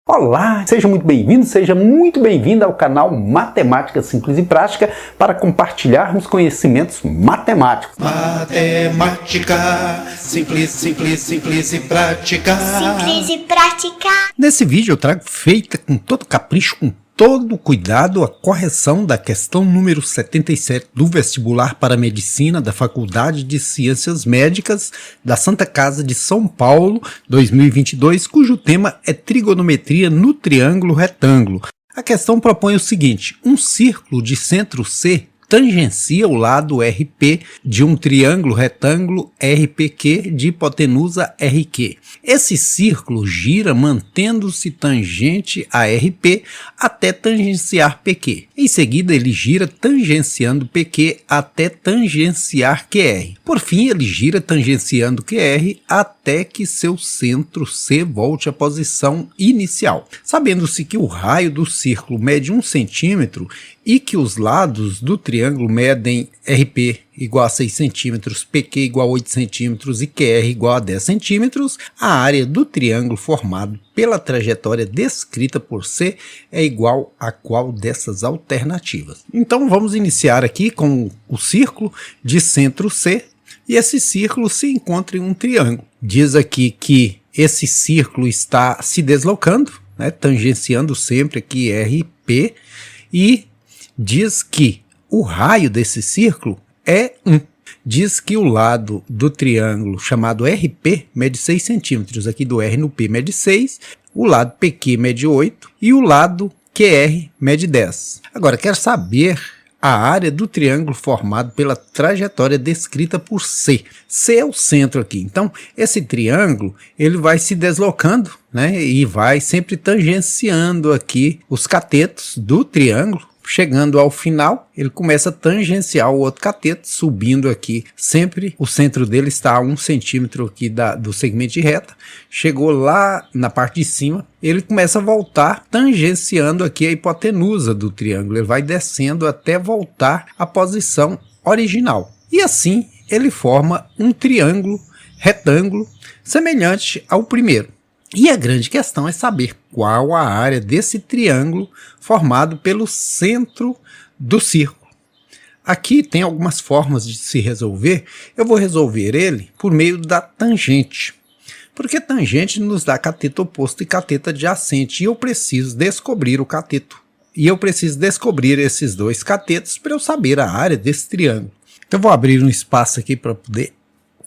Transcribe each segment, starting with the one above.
Olá, seja muito bem-vindo, seja muito bem-vinda ao canal Matemática Simples e Prática para compartilharmos conhecimentos matemáticos. Matemática simples, simples, simples e prática. Simples e prática. Nesse vídeo eu trago feita com todo capricho, com todo cuidado, a correção da questão número 77 do vestibular para medicina da Faculdade de Ciências Médicas da Santa Casa de São Paulo 2022, cujo tema é trigonometria no triângulo retângulo. A questão propõe o seguinte: um círculo de centro C tangencia o lado RP de um triângulo retângulo RPQ de hipotenusa RQ. Esse círculo gira mantendo-se tangente a RP até tangenciar PQ. Em seguida, ele gira tangenciando PQ até tangenciar QR. Por fim, ele gira tangenciando QR até que seu centro C volte à posição inicial. Sabendo-se que o raio do círculo mede 1 centímetro e que os lados do triângulo medem RP igual a 6 centímetros, PQ igual a 8 centímetros e QR igual a 10 centímetros, a área do triângulo formado pela trajetória descrita por C é igual a qual dessas alternativas? Então vamos iniciar aqui com o círculo de centro C, e esse círculo se encontra em um triângulo. Diz aqui que esse círculo está se deslocando, né, tangenciando sempre aqui RP, e diz que o raio desse círculo é 1. Diz que o lado do triângulo chamado RP mede 6 centímetros, aqui do R no P mede 6, o lado PQ mede 8 e o lado QR mede 10. Agora, quero saber a área do triângulo formado pela trajetória descrita por C. C é o centro aqui, então esse triângulo ele vai se deslocando, né, e vai sempre tangenciando aqui os catetos do triângulo. Chegando ao final, ele começa a tangenciar o outro cateto, subindo aqui. Sempre o centro dele está a 1 centímetro aqui do segmento de reta. Chegou lá na parte de cima, ele começa a voltar, tangenciando aqui a hipotenusa do triângulo. Ele vai descendo até voltar à posição original. E assim ele forma um triângulo retângulo semelhante ao primeiro. E a grande questão é saber qual a área desse triângulo formado pelo centro do círculo. Aqui tem algumas formas de se resolver. Eu vou resolver ele por meio da tangente, porque tangente nos dá cateto oposto e cateto adjacente, e eu preciso descobrir o cateto. E eu preciso descobrir esses dois catetos para eu saber a área desse triângulo. Então eu vou abrir um espaço aqui para poder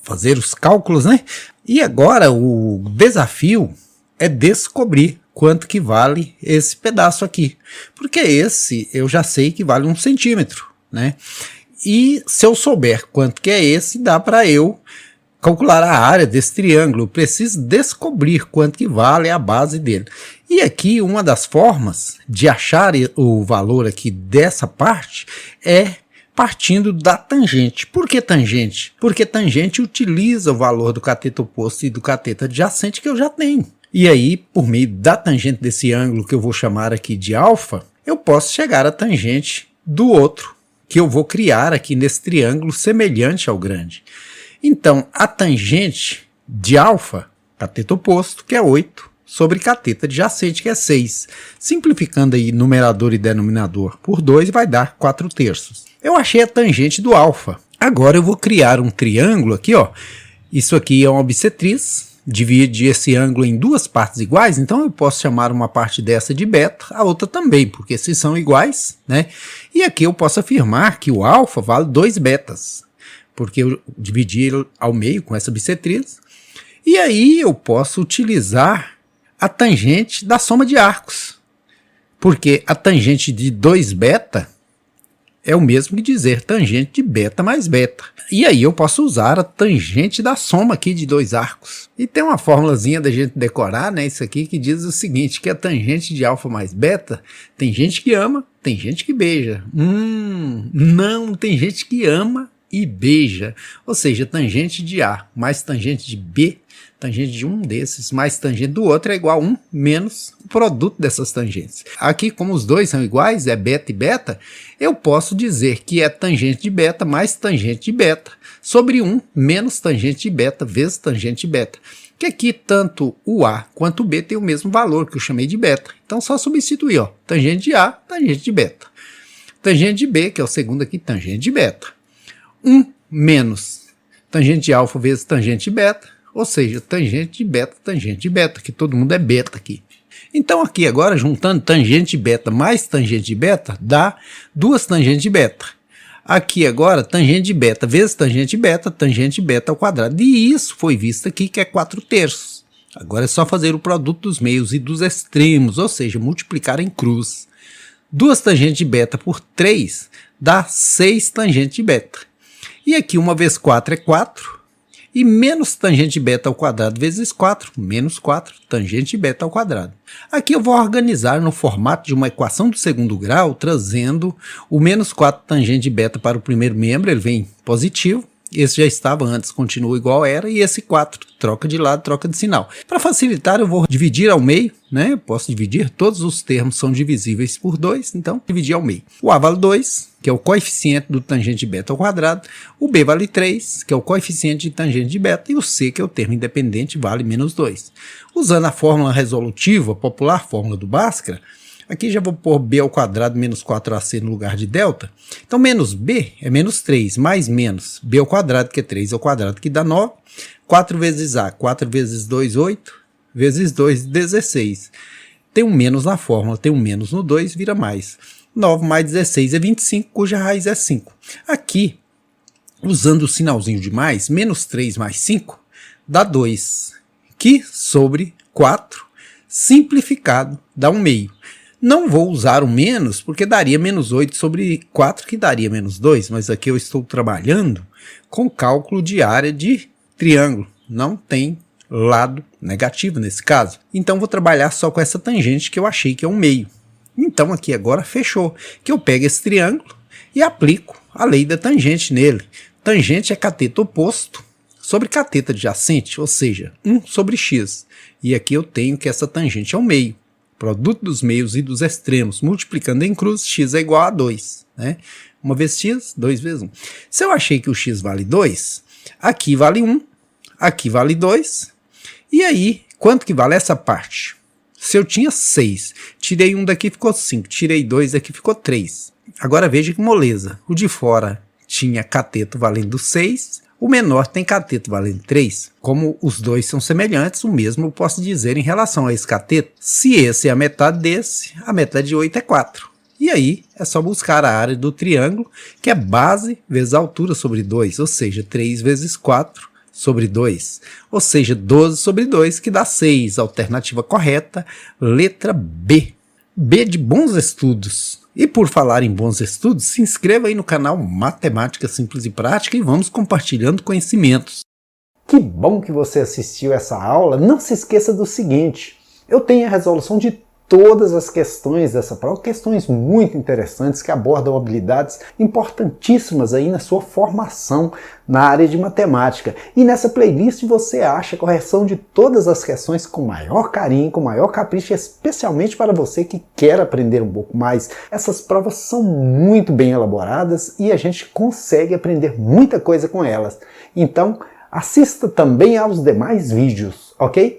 fazer os cálculos, né? E agora o desafio é descobrir quanto que vale esse pedaço aqui, porque esse eu já sei que vale 1 centímetro, né? E se eu souber quanto que é esse, dá para eu calcular a área desse triângulo. Eu preciso descobrir quanto que vale a base dele. E aqui uma das formas de achar o valor aqui dessa parte é partindo da tangente. Por que tangente? Porque tangente utiliza o valor do cateto oposto e do cateto adjacente que eu já tenho. E aí, por meio da tangente desse ângulo, que eu vou chamar aqui de alfa, eu posso chegar à tangente do outro, que eu vou criar aqui nesse triângulo semelhante ao grande. Então, a tangente de alfa, cateto oposto, que é 8, sobre cateto adjacente, que é 6. Simplificando aí numerador e denominador por 2, vai dar 4/3. Eu achei a tangente do alfa. Agora eu vou criar um triângulo aqui, ó. Isso aqui é uma bissetriz. Divide esse ângulo em duas partes iguais, então eu posso chamar uma parte dessa de beta, a outra também, porque se são iguais, né? E aqui eu posso afirmar que o alfa vale 2 betas, porque eu dividi ele ao meio com essa bissetriz. E aí eu posso utilizar a tangente da soma de arcos, porque a tangente de 2 beta é o mesmo que dizer tangente de beta mais beta. E aí eu posso usar a tangente da soma aqui de 2 arcos. E tem uma formulazinha da gente decorar, né, isso aqui, que diz o seguinte, que a tangente de alfa mais beta, tem gente que ama, tem gente que beija. Não, tem gente que ama e beija. Ou seja, tangente de A mais tangente de B, tangente de um desses mais tangente do outro é igual a 1 menos o produto dessas tangentes. Aqui, como os dois são iguais, é beta e beta, eu posso dizer que é tangente de beta mais tangente de beta sobre 1 menos tangente de beta vezes tangente de beta. que aqui tanto o A quanto o B tem o mesmo valor, que eu chamei de beta. Então só substituir, ó, tangente de A, tangente de beta. Tangente de B, que é o segundo aqui, tangente de beta. 1 menos tangente de alfa vezes tangente de beta, ou seja, tangente de beta, que todo mundo é beta aqui. Então aqui agora, juntando tangente de beta mais tangente de beta, dá 2 tangentes de beta. Aqui agora, tangente de beta vezes tangente de beta ao quadrado. E isso foi visto aqui que é 4/3. Agora é só fazer o produto dos meios e dos extremos, ou seja, multiplicar em cruz. 2 tangentes de beta por 3 dá 6 tangentes de beta. E aqui 1 vezes 4 é 4. E menos tangente de beta ao quadrado vezes 4, menos 4, tangente de beta ao quadrado. Aqui eu vou organizar no formato de uma equação do segundo grau, trazendo o menos 4 tangente de beta para o primeiro membro, ele vem positivo. Esse já estava antes, continua igual era, e esse 4 troca de lado, troca de sinal. Para facilitar, eu vou dividir ao meio, né? Eu posso dividir, todos os termos são divisíveis por 2, então dividir ao meio. O A vale 2, que é o coeficiente do tangente de beta ao quadrado, o B vale 3, que é o coeficiente de tangente de beta, e o C, que é o termo independente, vale menos 2. Usando a fórmula resolutiva, a popular fórmula do Bhaskara, aqui já vou pôr B ao quadrado menos 4AC no lugar de delta. Então, menos B é menos 3, mais menos B ao quadrado, que é 3 ao quadrado, que dá 9. 4 vezes A, 4 vezes 2, 8, vezes 2, 16. Tem um menos na fórmula, tem um menos no 2, vira mais. 9 mais 16 é 25, cuja raiz é 5. Aqui, usando o sinalzinho de mais, menos 3 mais 5 dá 2, que sobre 4, simplificado, dá 1 meio. Não vou usar o menos, porque daria menos 8 sobre 4, que daria menos 2, mas aqui eu estou trabalhando com cálculo de área de triângulo. Não tem lado negativo nesse caso. Então vou trabalhar só com essa tangente que eu achei que é 1 meio. Então aqui agora fechou, que eu pego esse triângulo e aplico a lei da tangente nele. Tangente é cateto oposto sobre cateto adjacente, ou seja, 1 sobre x. E aqui eu tenho que essa tangente é 1 meio. Produto dos meios e dos extremos, multiplicando em cruz, x é igual a 2. Né? 1 vezes x, 2 vezes 1. Se eu achei que o x vale 2, aqui vale 1, aqui vale 2. E aí, quanto que vale essa parte? Se eu tinha 6, tirei 1 daqui, ficou 5. Tirei 2 daqui, ficou 3. Agora veja que moleza. O de fora tinha cateto valendo 6. O menor tem cateto valendo 3. Como os dois são semelhantes, o mesmo eu posso dizer em relação a esse cateto. Se esse é a metade desse, a metade de 8 é 4. E aí é só buscar a área do triângulo, que é base vezes altura sobre 2, ou seja, 3 vezes 4 sobre 2, ou seja, 12 sobre 2, que dá 6. Alternativa correta, letra B. B de bons estudos. E por falar em bons estudos, se inscreva aí no canal Matemática Simples e Prática e vamos compartilhando conhecimentos. Que bom que você assistiu essa aula. Não se esqueça do seguinte, eu tenho a resolução de todas as questões dessa prova, questões muito interessantes que abordam habilidades importantíssimas aí na sua formação na área de matemática. E nessa playlist você acha a correção de todas as questões com maior carinho, com maior capricho, especialmente para você que quer aprender um pouco mais. Essas provas são muito bem elaboradas e a gente consegue aprender muita coisa com elas. Então, assista também aos demais vídeos, ok?